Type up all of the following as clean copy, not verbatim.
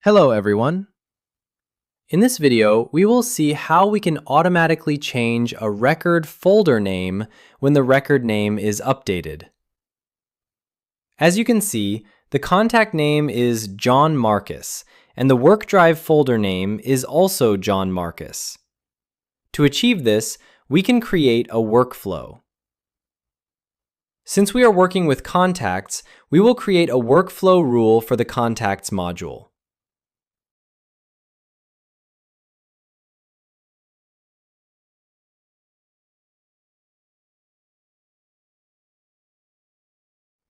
Hello everyone. In this video, we will see how we can automatically change a record folder name when the record name is updated. As you can see, the contact name is John Marcus, and the WorkDrive folder name is also John Marcus. To achieve this, we can create a workflow. Since we are working with contacts, we will create a workflow rule for the contacts module.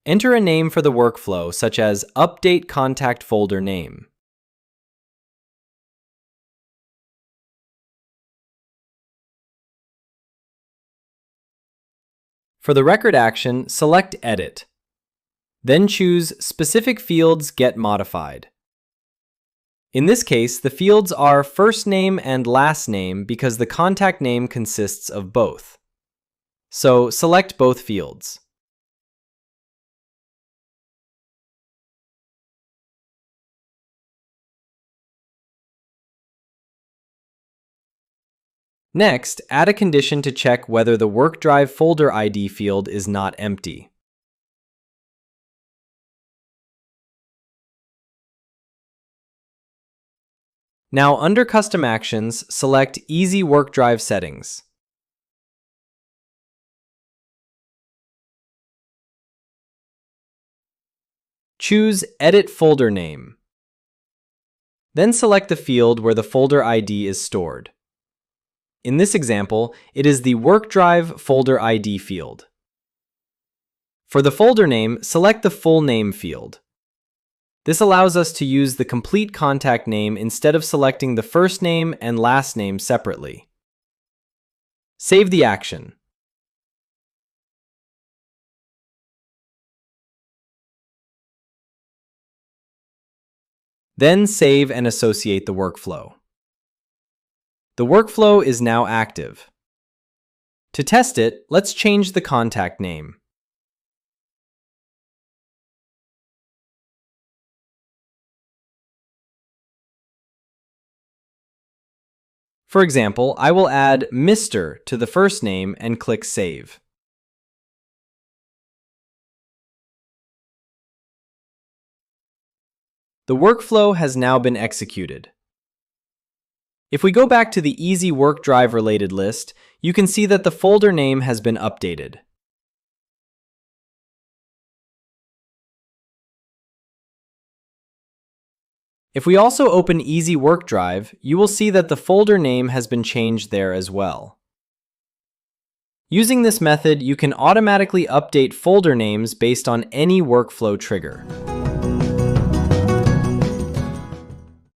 Enter a name for the workflow, such as Update Contact Folder Name. For the record action, select Edit. Then choose Specific Fields Get Modified. In this case, the fields are first name and last name because the contact name consists of both. So select both fields. Next, add a condition to check whether the WorkDrive Folder ID field is not empty. Now, under Custom Actions, select Easy WorkDrive Settings. Choose Edit Folder Name. Then select the field where the folder ID is stored. In this example, it is the WorkDrive Folder ID field. For the folder name, select the full name field. This allows us to use the complete contact name instead of selecting the first name and last name separately. Save the action. Then save and associate the workflow. The workflow is now active. To test it, let's change the contact name. For example, I will add Mr. to the first name and click Save. The workflow has now been executed. If we go back to the Easy WorkDrive related list, you can see that the folder name has been updated. If we also open Easy WorkDrive, you will see that the folder name has been changed there as well. Using this method, you can automatically update folder names based on any workflow trigger.